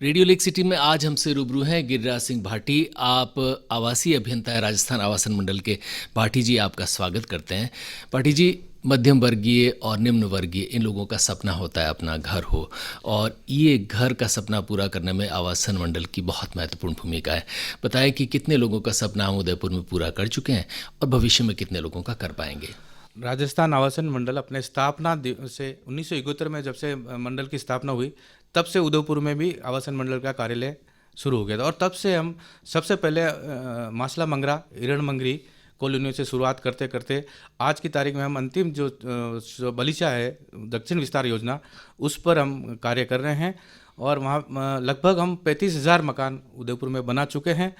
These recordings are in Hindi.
रेडियो लेक सिटी में आज हमसे रूबरू हैं गिरिराज सिंह भाटी। आप आवासीय अभियंता है राजस्थान आवासन मंडल के। भाटी जी, आपका स्वागत करते हैं। भाटी जी, मध्यम वर्गीय और निम्न वर्गीय इन लोगों का सपना होता है अपना घर हो, और ये घर का सपना पूरा करने में आवासन मंडल की बहुत महत्वपूर्ण भूमिका है। बताएं कि कितने लोगों का सपना हम उदयपुर में पूरा कर चुके हैं और भविष्य में कितने लोगों का कर पाएंगे। राजस्थान आवासन मंडल अपने स्थापना से 1971 में जब से मंडल की स्थापना हुई, तब से उदयपुर में भी आवासन मंडल का कार्यालय शुरू हो गया था। और तब से हम सबसे पहले मासला मंगरा हिरण मंगरी कॉलोनियों से शुरुआत करते करते आज की तारीख में हम अंतिम जो बलीचा है दक्षिण विस्तार योजना, उस पर हम कार्य कर रहे हैं। और वहाँ लगभग हम 35,000 मकान उदयपुर में बना चुके हैं।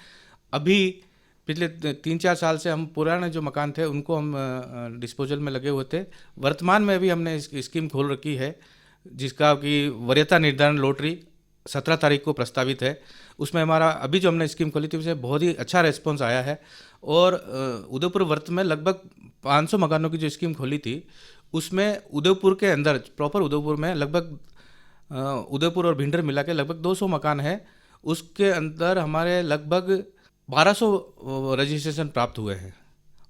अभी पिछले 3-4 साल से हम पुराने जो मकान थे उनको हम डिस्पोजल में लगे हुए थे। वर्तमान में भी हमने स्कीम खोल रखी है जिसका कि वरीयता निर्धारण लॉटरी 17 तारीख को प्रस्तावित है। उसमें हमारा अभी जो हमने स्कीम खोली थी उसे बहुत ही अच्छा रेस्पॉन्स आया है। और उदयपुर वर्त में लगभग 500 मकानों की जो स्कीम खोली थी उसमें उदयपुर के अंदर प्रॉपर उदयपुर में लगभग उदयपुर और भिंडर मिला के लगभग 200 मकान है। उसके अंदर हमारे लगभग 1200 रजिस्ट्रेशन प्राप्त हुए हैं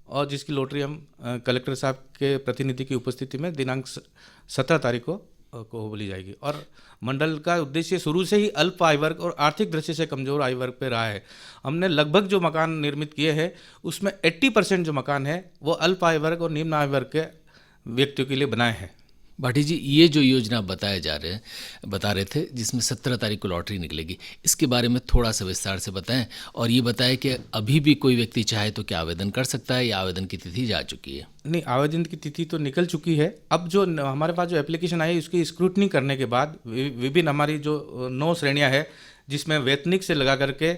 और जिसकी लॉटरी हम कलेक्टर साहब के प्रतिनिधि की उपस्थिति में दिनांक 17 तारीख को बोली जाएगी। और मंडल का उद्देश्य शुरू से ही अल्प आय वर्ग और आर्थिक दृष्टि से कमजोर आय वर्ग पे रहा है। हमने लगभग जो मकान निर्मित किए हैं उसमें 80% जो मकान है वो अल्प आय वर्ग और निम्न आय वर्ग के व्यक्तियों के लिए बनाए हैं। भाटी जी, ये जो योजना बता रहे थे जिसमें 17 तारीख को लॉटरी निकलेगी, इसके बारे में थोड़ा सा विस्तार से बताएं। और ये बताएं कि अभी भी कोई व्यक्ति चाहे तो क्या आवेदन कर सकता है या आवेदन की तिथि जा चुकी है? नहीं, आवेदन की तिथि तो निकल चुकी है। अब जो हमारे पास जो एप्लीकेशन आई उसकी स्क्रूटनी करने के बाद विभिन्न हमारी जो 9 श्रेणियाँ हैं जिसमें वैतनिक से लगा करके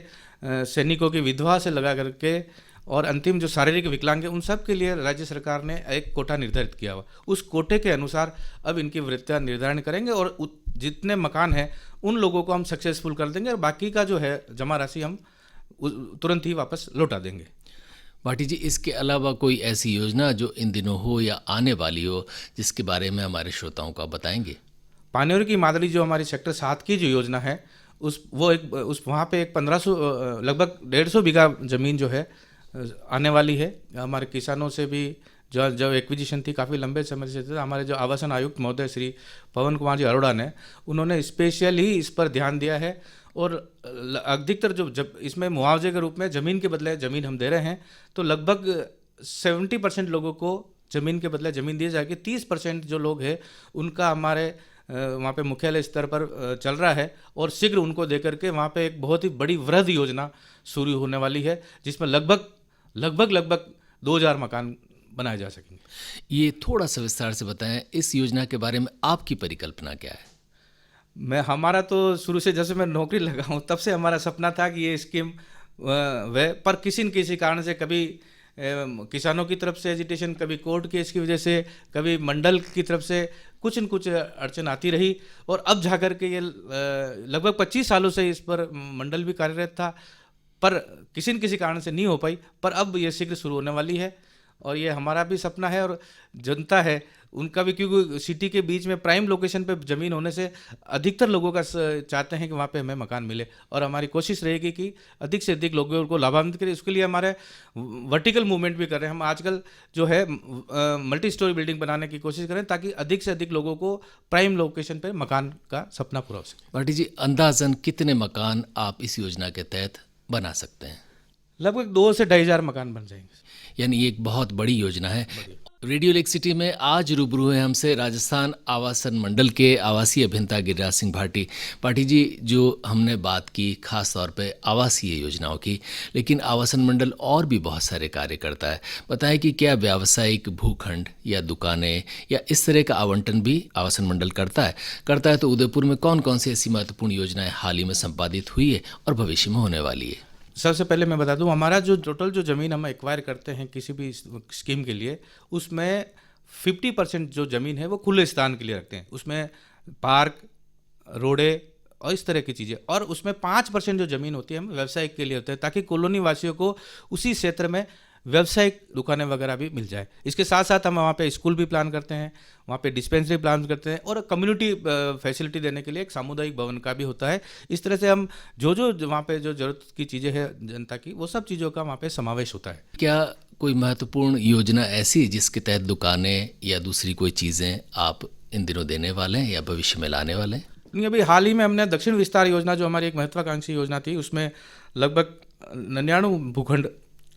सैनिकों की विधवा से लगा करके और अंतिम जो शारीरिक विकलांग है उन सब के लिए राज्य सरकार ने एक कोटा निर्धारित किया हुआ। उस कोटे के अनुसार अब इनकी वृत्तियाँ निर्धारण करेंगे और जितने मकान हैं उन लोगों को हम सक्सेसफुल कर देंगे और बाकी का जो है जमा राशि हम तुरंत ही वापस लौटा देंगे। भाटी जी, इसके अलावा कोई ऐसी योजना जो इन दिनों हो या आने वाली हो जिसके बारे में हमारे श्रोताओं को आप बताएंगे? पानेर की मादली जो हमारी सेक्टर 7 की जो योजना है उस वहाँ पे एक 1500 लगभग 150 बीघा ज़मीन जो है आने वाली है। हमारे किसानों से भी जो एक्विजिशन थी काफ़ी लंबे समय से था। हमारे जो आवासन आयुक्त महोदय श्री पवन कुमार जी अरोड़ा ने उन्होंने स्पेशली इस पर ध्यान दिया है और अधिकतर जब इसमें मुआवजे के रूप में ज़मीन के बदले ज़मीन हम दे रहे हैं तो लगभग 70% लोगों को ज़मीन के बदले ज़मीन दी जाएगी। 30% जो लोग हैं उनका हमारे वहाँ पे मुख्यालय स्तर पर चल रहा है और शीघ्र उनको दे करके वहाँ पे एक बहुत ही बड़ी वृहद योजना शुरू होने वाली है जिसमें लगभग 2000 मकान बनाए जा सकेंगे। ये थोड़ा सा विस्तार से बताएं, इस योजना के बारे में आपकी परिकल्पना क्या है? हमारा तो शुरू से जैसे मैं नौकरी लगा हूँ तब से हमारा सपना था कि ये स्कीम पर किसी न किसी कारण से कभी किसानों की तरफ से एजिटेशन, कभी कोर्ट केस की वजह से, कभी मंडल की तरफ से कुछ न कुछ अड़चन आती रही और अब जाकर के ये लगभग 25 सालों से इस पर मंडल भी कार्यरत था पर किसी न किसी कारण से नहीं हो पाई। पर अब ये शीघ्र शुरू होने वाली है और ये हमारा भी सपना है और जनता है उनका भी, क्योंकि सिटी के बीच में प्राइम लोकेशन पे ज़मीन होने से अधिकतर लोगों का चाहते हैं कि वहाँ पे हमें मकान मिले और हमारी कोशिश रहेगी कि अधिक से अधिक लोगों को लाभान्वित करें। उसके लिए हमारे वर्टिकल मूवमेंट भी कर रहे हैं। हम आजकल जो है मल्टी स्टोरी बिल्डिंग बनाने की कोशिश करें ताकि अधिक से अधिक लोगों को प्राइम लोकेशन पर मकान का सपना पूरा हो सके। भाटी जी, अंदाजन कितने मकान आप इस योजना के तहत बना सकते हैं? लगभग 2 से 2,500 मकान बन जाएंगे। यानी ये एक बहुत बड़ी योजना है। रेडियो लेक सिटी में आज रूबरू है हमसे राजस्थान आवासन मंडल के आवासीय अभियंता गिरिराज सिंह भाटी। भाटी जी, जो हमने बात की खास तौर पे आवासीय योजनाओं की, लेकिन आवासन मंडल और भी बहुत सारे कार्य करता है। बताएं कि क्या व्यावसायिक भूखंड या दुकानें या इस तरह का आवंटन भी आवासन मंडल करता है तो उदयपुर में कौन कौन सी ऐसी महत्वपूर्ण योजनाएं हाल ही में संपादित हुई है और भविष्य में होने वाली है? सबसे पहले मैं बता दूं, हमारा जो टोटल जो ज़मीन हम एक्वायर करते हैं किसी भी स्कीम के लिए उसमें 50% जो ज़मीन है वो खुले स्थान के लिए रखते हैं। उसमें पार्क, रोडे और इस तरह की चीज़ें, और उसमें 5% जो ज़मीन होती है हम व्यवसाय के लिए होते हैं ताकि कॉलोनी वासियों को उसी क्षेत्र में व्यावसायिक दुकानें वगैरह भी मिल जाए। इसके साथ साथ हम वहाँ पे स्कूल भी प्लान करते हैं, वहाँ पे डिस्पेंसरी प्लान करते हैं और कम्युनिटी फैसिलिटी देने के लिए एक सामुदायिक भवन का भी होता है। इस तरह से हम जो वहाँ पे जो ज़रूरत की चीज़ें हैं जनता की, वो सब चीज़ों का वहाँ पे समावेश होता है। क्या कोई महत्वपूर्ण योजना ऐसी है जिसके तहत दुकानें या दूसरी कोई चीज़ें आप इन दिनों देने वाले हैं या भविष्य में लाने वाले हैं? नहीं, अभी हाल ही में हमने दक्षिण विस्तार योजना, जो हमारी एक महत्वाकांक्षी योजना थी, उसमें लगभग 99 भूखंड,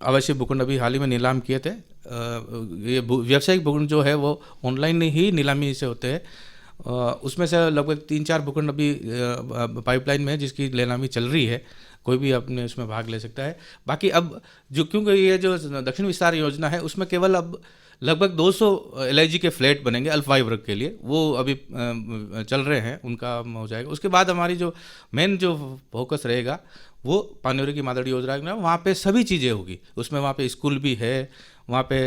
आवासीय भूखंड अभी हाल ही में नीलाम किए थे। ये व्यावसायिक भूखंड जो है वो ऑनलाइन ही नीलामी से होते हैं। उसमें से लगभग 3-4 भूखंड अभी पाइपलाइन में है, जिसकी नीलामी चल रही है, कोई भी अपने उसमें भाग ले सकता है। बाकी अब जो, क्योंकि ये जो दक्षिण विस्तार योजना है उसमें केवल अब लगभग 200 LIG के फ्लैट बनेंगे अल्पआयु वर्ग के लिए, वो अभी चल रहे हैं, उनका हो जाएगा। उसके बाद हमारी जो मेन जो फोकस रहेगा वो पानीरी की मादड़ी योजना में, वहाँ पे सभी चीज़ें होगी। उसमें वहाँ पे स्कूल भी है, वहाँ पे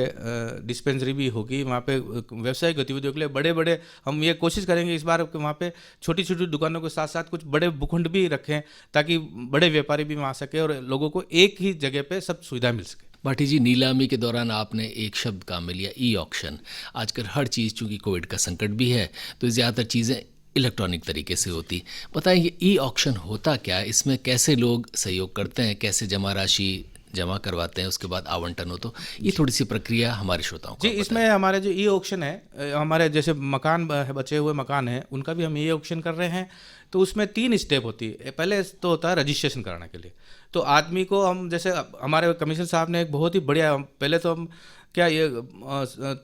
डिस्पेंसरी भी होगी, वहाँ पे व्यवसायिक गतिविधियों के लिए बड़े बड़े, हम ये कोशिश करेंगे इस बार कि वहाँ पे छोटी छोटी दुकानों के साथ साथ कुछ बड़े भूखंड भी रखें, ताकि बड़े व्यापारी भी वहाँ आ सके और लोगों को एक ही जगह पे सब सुविधा मिल सके। भाटी जी, नीलामी के दौरान आपने एक शब्द काम में लिया, ई ऑक्शन। आजकल हर चीज़, चूँकि कोविड का संकट भी है, तो ज़्यादातर चीज़ें इलेक्ट्रॉनिक तरीके से होती। बताएं, ये ई ऑक्शन होता क्या है, इसमें कैसे लोग सहयोग करते हैं, कैसे जमा राशि जमा करवाते हैं, उसके बाद आवंटन हो, तो ये थोड़ी सी प्रक्रिया हमारे श्रोताओं को जी, इसमें हमारे जो ई ऑक्शन है, हमारे जैसे मकान बचे हुए मकान हैं, उनका भी हम ई ऑक्शन कर रहे हैं। तो उसमें 3 स्टेप होती है। पहले तो होता है रजिस्ट्रेशन कराने के लिए। तो आदमी को हम, जैसे हमारे कमिश्नर साहब ने एक बहुत ही बढ़िया, पहले तो हम क्या ये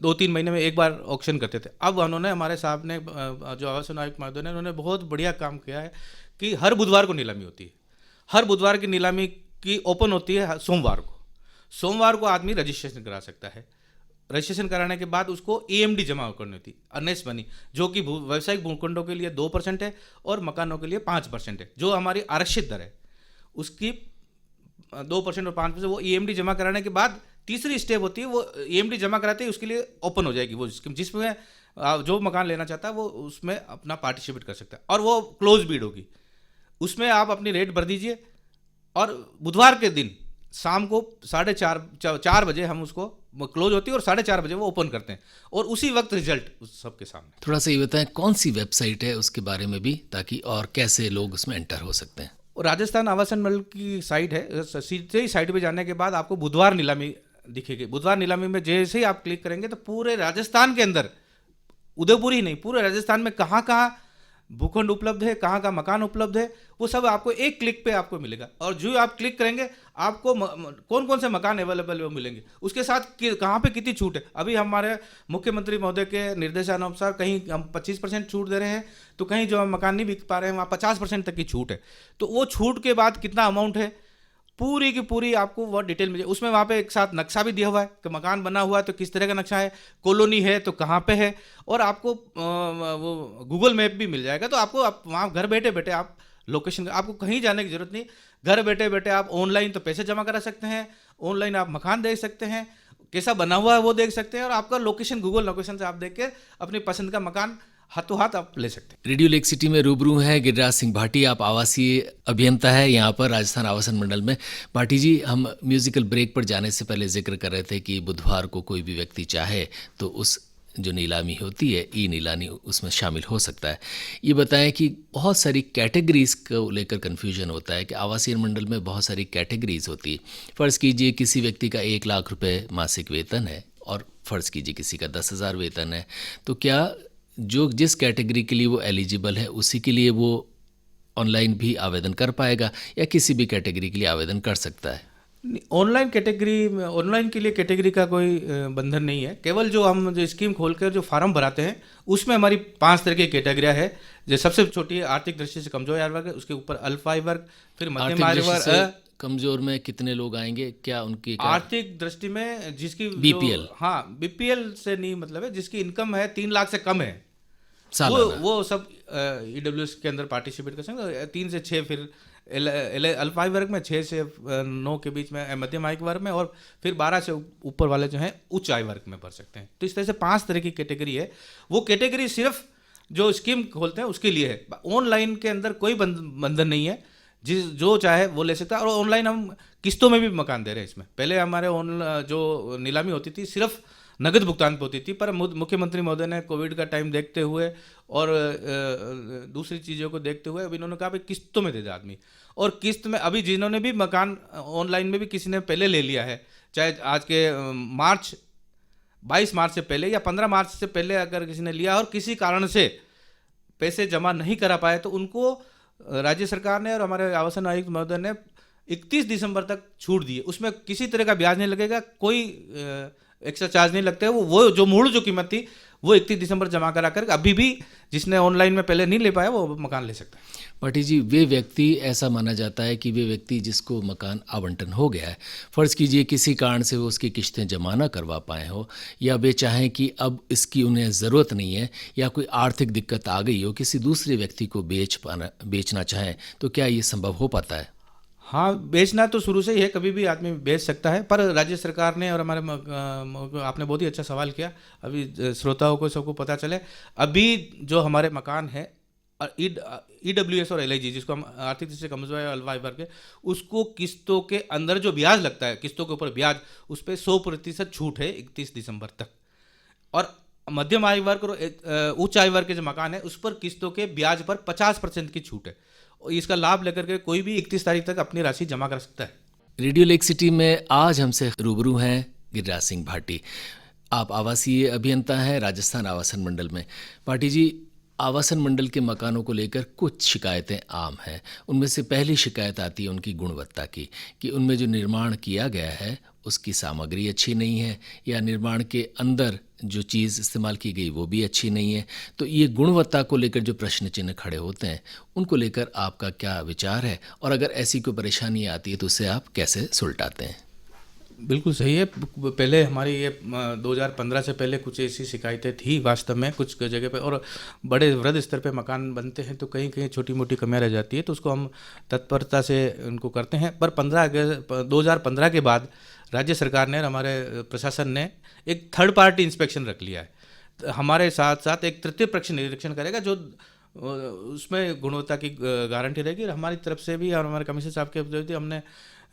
2-3 महीने में एक बार ऑक्शन करते थे। अब उन्होंने, हमारे साहब ने, जो आवासन आयुक्त महोदय ने, उन्होंने बहुत बढ़िया काम किया है कि हर बुधवार को नीलामी होती है। हर बुधवार की नीलामी की ओपन होती है सोमवार को। सोमवार को आदमी रजिस्ट्रेशन करा सकता है। रजिस्ट्रेशन कराने के बाद उसको EMD जमा करनी होती है, अर्नेस्ट मनी, जो कि व्यावसायिक भूखंडों के लिए 2% है और मकानों के लिए 5% है। जो हमारी आरक्षित दर है उसकी 2% और 5%। वो EMD जमा कराने के बाद तीसरी स्टेप होती है, वो EMD जमा कराते ही उसके लिए ओपन हो जाएगी वो स्कीम, जिसमें जो मकान लेना चाहता है वो उसमें अपना पार्टिसिपेट कर सकता है और वो क्लोज बीड होगी। उसमें आप अपनी रेट भर दीजिए और बुधवार के दिन शाम को 4:30 बजे हम उसको क्लोज होती है और 4:30 बजे वो ओपन करते हैं और उसी वक्त रिजल्ट उस सबके सामने। थोड़ा सा ये बताएं, कौन सी वेबसाइट है उसके बारे में भी, ताकि और कैसे लोग उसमें एंटर हो सकते हैं? और राजस्थान आवासन मंडल की साइट है, सीधे ही साइट पे जाने के बाद आपको बुधवार नीलामी दिखेगी। बुधवार नीलामी में जैसे ही आप क्लिक करेंगे तो पूरे राजस्थान के अंदर, उदयपुर ही नहीं, पूरे राजस्थान में कहाँ कहाँ भूखंड उपलब्ध है, कहाँ का मकान उपलब्ध है, वो सब आपको एक क्लिक पे आपको मिलेगा। और जो आप क्लिक करेंगे आपको कौन कौन से मकान अवेलेबल वो मिलेंगे, उसके साथ कहाँ पे कितनी छूट है। अभी हमारे मुख्यमंत्री महोदय के निर्देशानुसार कहीं हम 25% छूट दे रहे हैं, तो कहीं जो हम मकान नहीं बिक पा रहे हैं वहाँ 50% तक की छूट है। तो वो छूट के बाद कितना अमाउंट है, पूरी की पूरी आपको वो डिटेल मिल जाए। उसमें वहाँ पे एक साथ नक्शा भी दिया हुआ है कि मकान बना हुआ है तो किस तरह का नक्शा है, कॉलोनी है तो कहाँ पे है, और आपको वो गूगल मैप भी मिल जाएगा। तो आपको वहाँ घर बैठे बैठे आप लोकेशन, आपको कहीं जाने की जरूरत नहीं, घर बैठे बैठे आप ऑनलाइन तो पैसे जमा करा सकते हैं, ऑनलाइन आप मकान देख सकते हैं, कैसा बना हुआ है वो देख सकते हैं, और आपका लोकेशन गूगल लोकेशन से आप देख के अपनी पसंद का मकान हाथों हाथ आप ले सकते हैं। रेडियो लेक सिटी में रूबरू हैं गिरिराज सिंह भाटी। आप आवासीय अभियंता है यहाँ पर राजस्थान आवासन मंडल में। भाटी जी, हम म्यूजिकल ब्रेक पर जाने से पहले जिक्र कर रहे थे कि बुधवार को कोई भी व्यक्ति चाहे तो उस जो नीलामी होती है, ई नीलामी, उसमें शामिल हो सकता है। ये बताएं कि बहुत सारी कैटेगरीज को लेकर कन्फ्यूजन होता है कि आवासीय मंडल में बहुत सारी कैटेगरीज होती है। फ़र्ज़ कीजिए किसी व्यक्ति का 1 लाख रुपए मासिक वेतन है और फ़र्ज़ कीजिए किसी का 10,000 वेतन है, तो क्या जो जिस कैटेगरी के लिए वो एलिजिबल है उसी के लिए वो ऑनलाइन भी आवेदन कर पाएगा या किसी भी कैटेगरी के लिए आवेदन कर सकता है? ऑनलाइन कैटेगरी, ऑनलाइन के लिए कैटेगरी का कोई बंधन नहीं है। केवल जो हम जो स्कीम खोलकर जो फार्म भराते हैं उसमें हमारी 5 तरह की कैटेगरियाँ है। जो सबसे छोटी है आर्थिक दृष्टि से कमजोर आय वर्ग, उसके ऊपर अल्पआयु वर्ग, फिर मध्यम आय वर्ग। कमजोर में कितने लोग आएंगे, क्या उनकी आर्थिक दृष्टि में जिसकी BPL? हाँ, BPL से नहीं मतलब है, जिसकी इनकम है 3 लाख से कम है, वो सब EWS के अंदर पार्टिसिपेट कर सकते हैं। 3 से 6, फिर अल्पआयु वर्ग में 6 से 9 के बीच में मध्यम आयु वर्ग में, और फिर 12 से ऊपर वाले जो हैं उच्च आयु वर्ग में भर सकते हैं। तो इस तरह से 5 तरह की कैटेगरी है। वो कैटेगरी सिर्फ जो स्कीम खोलते हैं उसके लिए है। ऑनलाइन के अंदर कोई बंधन नहीं है। जो चाहे वो ले सकता है। और ऑनलाइन हम किस्तों में भी मकान दे रहे हैं इसमें। पहले हमारे जो नीलामी होती थी सिर्फ नगद भुगतान पे होती थी, पर मुख्यमंत्री महोदय ने कोविड का टाइम देखते हुए और दूसरी चीज़ों को देखते हुए अब इन्होंने कहा भाई किस्तों में दे दे आदमी। और किस्त में अभी जिन्होंने भी मकान ऑनलाइन में भी किसी ने पहले ले लिया है, चाहे आज के 22 मार्च से पहले या 15 मार्च से पहले अगर किसी ने लिया और किसी कारण से पैसे जमा नहीं करा पाए, तो उनको राज्य सरकार ने और हमारे आवासन आयुक्त महोदय ने 31 दिसंबर तक छूट दी है। उसमें किसी तरह का ब्याज नहीं लगेगा, कोई एक्स्ट्रा चार्ज नहीं लगते। वो जो मूल जो कीमत थी वो 31 दिसंबर जमा करा कर अभी भी जिसने ऑनलाइन में पहले नहीं ले पाया वो मकान ले सकता है। पाठी जी, वे व्यक्ति, ऐसा माना जाता है कि वे व्यक्ति जिसको मकान आवंटन हो गया है, फ़र्ज़ कीजिए किसी कारण से वो उसकी किश्तें जमा ना करवा पाए हो, या वे चाहें कि अब इसकी उन्हें ज़रूरत नहीं है, या कोई आर्थिक दिक्कत आ गई हो, किसी दूसरे व्यक्ति को बेचना चाहें, तो क्या ये संभव हो पाता है? हाँ, बेचना तो शुरू से ही है, कभी भी आदमी बेच सकता है। पर राज्य सरकार ने और हमारे आपने बहुत ही अच्छा सवाल किया, अभी श्रोताओं को सबको पता चले, अभी जो हमारे मकान है EWS और LIG, जिसको हम आर्थिक दृष्टि से कमजोर या अल्पा आय वर्ग के, उसको किस्तों के अंदर जो ब्याज लगता है, किस्तों के ऊपर ब्याज, उस पर 100% छूट है 31 दिसंबर तक। और मध्यम आय वर्ग और उच्च आय वर्ग के जो मकान है उस पर किस्तों के ब्याज पर 50% की छूट है। और इसका लाभ लेकर के कोई भी 31 तारीख तक अपनी राशि जमा कर सकता है। रेडियो लेक सिटी में आज हमसे रूबरू हैं गिरिराज सिंह भाटी। आप आवासीय अभियंता हैं राजस्थान आवासन मंडल में। भाटी जी, आवासन मंडल के मकानों को लेकर कुछ शिकायतें आम हैं। उनमें से पहली शिकायत आती है उनकी गुणवत्ता की, कि उनमें जो निर्माण किया गया है उसकी सामग्री अच्छी नहीं है, या निर्माण के अंदर जो चीज़ इस्तेमाल की गई वो भी अच्छी नहीं है। तो ये गुणवत्ता को लेकर जो प्रश्न चिन्ह खड़े होते हैं, उनको लेकर आपका क्या विचार है, और अगर ऐसी कोई परेशानी आती है तो उसे आप कैसे सुलटाते हैं? बिल्कुल सही है। पहले हमारी ये 2015 से पहले कुछ ऐसी शिकायतें थी वास्तव में कुछ जगह पे, और बड़े वृहद स्तर पे मकान बनते हैं तो कहीं कहीं छोटी मोटी कमियां रह जाती है, तो उसको हम तत्परता से उनको करते हैं। पर 2015 के बाद राज्य सरकार ने और हमारे प्रशासन ने एक थर्ड पार्टी इंस्पेक्शन रख लिया है। हमारे साथ साथ एक तृतीय पक्ष निरीक्षण करेगा, जो उसमें गुणवत्ता की गारंटी रहेगी। हमारी तरफ से भी और हमारे कमिश्नर साहब के जो हमने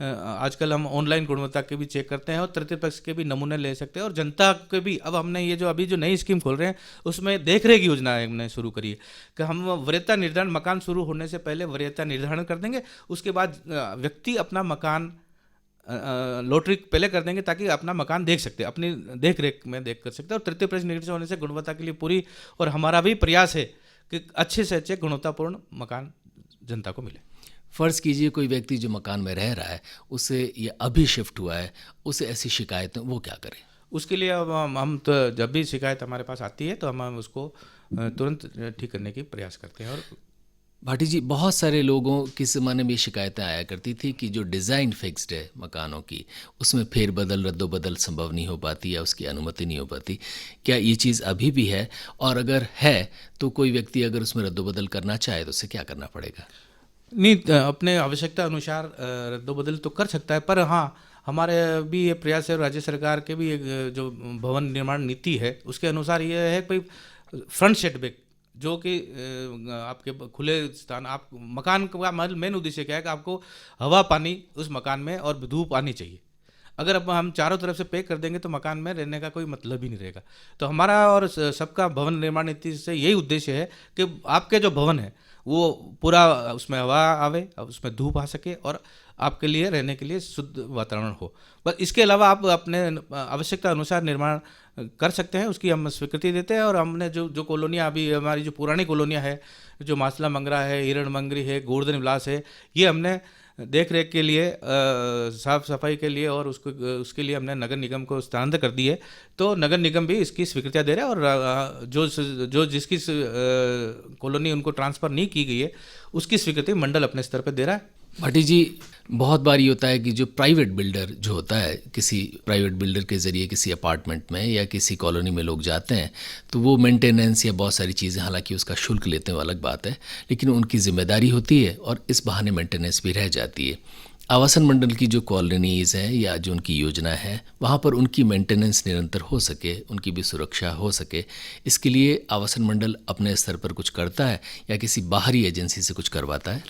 आजकल हम ऑनलाइन गुणवत्ता के भी चेक करते हैं और तृतीय पक्ष के भी नमूने ले सकते हैं। और जनता के भी अब हमने ये जो अभी जो नई स्कीम खोल रहे हैं उसमें देख रेख योजना हमने शुरू करी है कि हम वरीयता निर्धारण, मकान शुरू होने से पहले वरीयता निर्धारण कर देंगे, उसके बाद व्यक्ति अपना मकान लॉटरी पहले कर देंगे ताकि अपना मकान देख सकते हैं, अपनी देख रेख में देख कर सकते हैं। और तृतीय पक्ष निरीक्षण होने से गुणवत्ता के लिए पूरी, और हमारा भी प्रयास है कि अच्छे से अच्छे गुणवत्तापूर्ण मकान जनता को मिले। फ़र्ज़ कीजिए कोई व्यक्ति जो मकान में रह रहा है, उसे ये अभी शिफ्ट हुआ है, उसे ऐसी शिकायतें, वो क्या करें? उसके लिए अब हम तो जब भी शिकायत हमारे पास आती है तो हम उसको तुरंत ठीक करने की प्रयास करते हैं। और भाटी जी, बहुत सारे लोगों के ज़माने में शिकायतें आया करती थी कि जो डिज़ाइन फिक्स्ड है मकानों की, उसमें फेरबदल रद्दोबदल संभव नहीं हो पाती या उसकी अनुमति नहीं हो पाती। क्या ये चीज़ अभी भी है? और अगर है तो कोई व्यक्ति अगर उसमें रद्दोबदल करना चाहे तो उसे क्या करना पड़ेगा? नहीं, अपने आवश्यकता अनुसार रद्दोबदल तो कर सकता है, पर हाँ हमारे भी ये प्रयास है, राज्य सरकार के भी एक जो भवन निर्माण नीति है उसके अनुसार ये है कोई फ्रंट सेटबैक, जो कि आपके खुले स्थान, आप मकान का मेन उद्देश्य क्या है कि आपको हवा पानी उस मकान में और धूप आनी चाहिए। अगर अब हम चारों तरफ से पैक कर देंगे तो मकान में रहने का कोई मतलब ही नहीं रहेगा। तो हमारा और सबका भवन निर्माण नीति से यही उद्देश्य है कि आपके जो भवन है वो पूरा उसमें हवा आवे, उसमें धूप आ सके और आपके लिए रहने के लिए शुद्ध वातावरण हो। बस इसके अलावा आप अपने आवश्यकता अनुसार निर्माण कर सकते हैं, उसकी हम स्वीकृति देते हैं। और हमने जो कॉलोनियाँ अभी हमारी जो पुरानी कॉलोनियाँ है, जो मासला मंगरा है, हिरण मंगरी है, गोवर्धन विलास है, ये हमने देख रेख के लिए, साफ सफाई के लिए और उसके लिए हमने नगर निगम को स्थानांतरित कर दी है। तो नगर निगम भी इसकी स्वीकृतियाँ दे रहा है और जो जिसकी कॉलोनी उनको ट्रांसफ़र नहीं की गई है उसकी स्वीकृति मंडल अपने स्तर पर दे रहा है। भाटी जी, बहुत बार ये होता है कि जो प्राइवेट बिल्डर जो होता है, किसी प्राइवेट बिल्डर के ज़रिए किसी अपार्टमेंट में या किसी कॉलोनी में लोग जाते हैं तो वो मेंटेनेंस या बहुत सारी चीज़ें, हालांकि उसका शुल्क लेते हैं वो अलग बात है, लेकिन उनकी जिम्मेदारी होती है और इस बहाने मेंटेनेंस भी रह जाती है। आवासन मंडल की जो कॉलोनीज़ हैं या जो उनकी योजना है, वहाँ पर उनकी मेंटेनेंस निरंतर हो सके, उनकी भी सुरक्षा हो सके, इसके लिए आवासन मंडल अपने स्तर पर कुछ करता है या किसी बाहरी एजेंसी से कुछ करवाता है?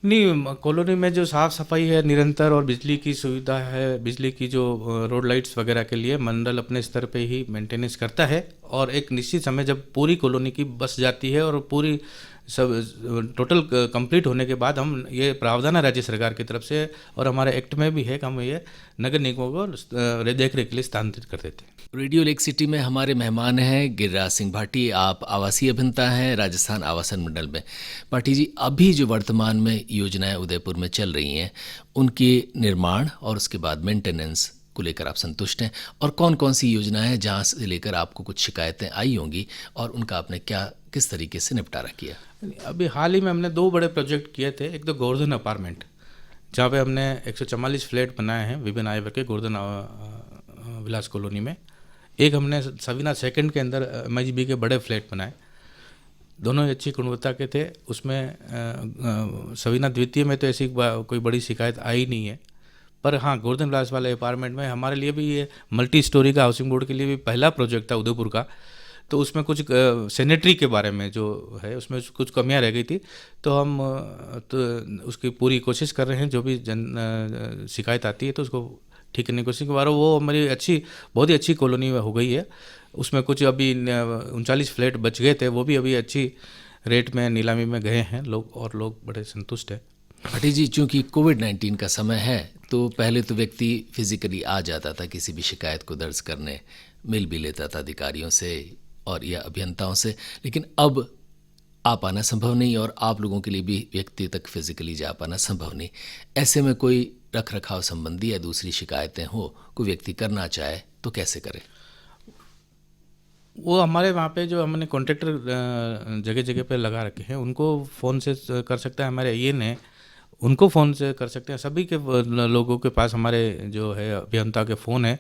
नहीं, कॉलोनी में जो साफ़ सफाई है निरंतर, और बिजली की सुविधा है, बिजली की जो रोड लाइट्स वगैरह के लिए मंडल अपने स्तर पे ही मेंटेनेंस करता है। और एक निश्चित समय जब पूरी कॉलोनी की बस जाती है और पूरी सब टोटल कंप्लीट होने के बाद हम, ये प्रावधान है राज्य सरकार की तरफ से और हमारे एक्ट में भी है कि हम ये नगर निगमों को देख रेख के लिए स्थानांतरित कर देते हैं। रेडियो लेक सिटी में हमारे मेहमान हैं गिरिराज सिंह भाटी। आप आवासीय अभियंता हैं राजस्थान आवासन मंडल में। भाटी जी, अभी जो वर्तमान में योजनाएं उदयपुर में चल रही हैं, उनके निर्माण और उसके बाद मेंटेनेंस को लेकर आप संतुष्ट हैं? और कौन कौन सी योजनाएं हैं जहां से लेकर आपको कुछ शिकायतें आई होंगी और उनका आपने किस तरीके से निपटारा किया? अभी हाल ही में हमने 2 बड़े प्रोजेक्ट किए थे। एक तो गोवर्धन अपार्टमेंट, जहाँ पे हमने 144 फ्लैट बनाए हैं विभिन्न आय वर्ग के गोवर्धन विलास कॉलोनी में। एक हमने सवीना सेकंड के अंदर MHB के बड़े फ्लैट बनाए, दोनों ही अच्छी गुणवत्ता के थे। उसमें सवीना द्वितीय में तो ऐसी कोई बड़ी शिकायत आई नहीं है। पर हाँ, गोवर्धन विलास वाले अपार्टमेंट में हमारे लिए भी ये मल्टी स्टोरी का हाउसिंग बोर्ड के लिए भी पहला प्रोजेक्ट था उदयपुर का। तो उसमें कुछ सैनिटरी के बारे में जो है उसमें कुछ कमियां रह गई थी, तो हम उसकी पूरी कोशिश कर रहे हैं। जो भी शिकायत आती है तो उसको ठीक करने की कोशिश कर रहे हैं। वो हमारी बहुत ही अच्छी कॉलोनी हो गई है। उसमें कुछ अभी 39 फ्लैट बच गए थे, वो भी अभी अच्छी रेट में नीलामी में गए हैं लोग, और लोग बड़े संतुष्ट हैं। भाटी जी, चूंकि कोविड-19 का समय है तो पहले तो व्यक्ति फिजिकली आ जाता था किसी भी शिकायत को दर्ज करने, मिल भी लेता था अधिकारियों से और या अभियंताओं से, लेकिन अब आ पाना संभव नहीं और आप लोगों के लिए भी व्यक्ति तक फिजिकली जा पाना संभव नहीं। ऐसे में कोई रख रखाव संबंधी या दूसरी शिकायतें हो, कोई व्यक्ति करना चाहे तो कैसे करे? वो हमारे वहाँ पे जो हमने कॉन्ट्रैक्टर जगह जगह पे लगा रखे हैं, उनको फ़ोन से कर सकते हैं। हमारे ये ने उनको फ़ोन से कर सकते हैं। सभी के लोगों के पास हमारे जो है अभियंता के फ़ोन है,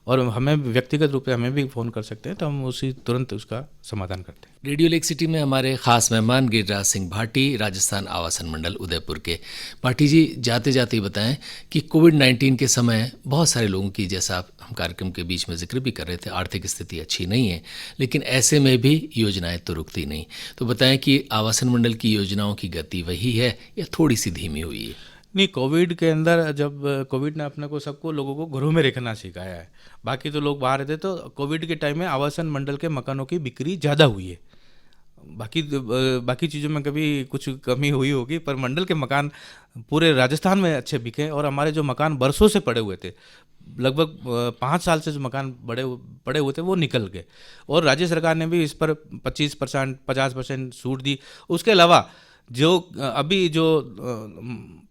और हमें व्यक्तिगत रूप से हमें भी फ़ोन कर सकते हैं, तो हम उसी तुरंत उसका समाधान करते हैं। रेडियो लेक सिटी में हमारे खास मेहमान गिरिराज सिंह भाटी, राजस्थान आवासन मंडल उदयपुर के। भाटी जी, जाते जाते ही बताएं कि कोविड-19 के समय बहुत सारे लोगों की, जैसा हम कार्यक्रम के बीच में जिक्र भी कर रहे थे, आर्थिक स्थिति अच्छी नहीं है, लेकिन ऐसे में भी योजनाएं तो रुकती नहीं। तो बताएं कि आवासन मंडल की योजनाओं की गति वही है या थोड़ी सी धीमी हुई है? नहीं, कोविड के अंदर जब कोविड ने अपने को सबको लोगों को घरों में रहना सिखाया है, बाकी तो लोग बाहर रहते, तो कोविड के टाइम में आवासन मंडल के मकानों की बिक्री ज़्यादा हुई है। बाकी चीज़ों में कभी कुछ कमी हुई होगी, पर मंडल के मकान पूरे राजस्थान में अच्छे बिके। और हमारे जो मकान बरसों से पड़े हुए थे, लगभग 5 साल से जो मकान पड़े हुए थे, वो निकल गए। और राज्य सरकार ने भी इस पर 25% 50% छूट दी। उसके अलावा जो अभी जो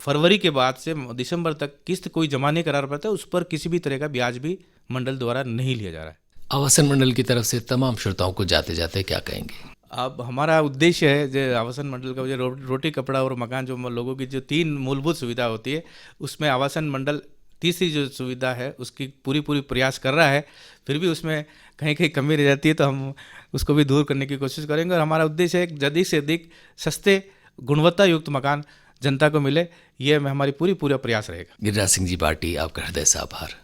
फरवरी के बाद से दिसंबर तक किस्त कोई जमा नहीं करा पाता, उस पर किसी भी तरह का ब्याज भी मंडल द्वारा नहीं लिया जा रहा है। आवासन मंडल की तरफ से तमाम श्रोताओं को जाते जाते क्या कहेंगे? अब हमारा उद्देश्य है जो आवासन मंडल का, जो रोटी कपड़ा और मकान, जो लोगों की जो 3 मूलभूत सुविधा होती है, उसमें आवासन मंडल तीसरी जो सुविधा है उसकी पूरी प्रयास कर रहा है। फिर भी उसमें कहीं कहीं कमी रह जाती है, तो हम उसको भी दूर करने की कोशिश करेंगे। और हमारा उद्देश्य है कि अधिक से अधिक सस्ते गुणवत्ता युक्त मकान जनता को मिले, ये हमारी पूरा प्रयास रहेगा। गिरिराज सिंह जी भाटी, आपका हृदय से आभार।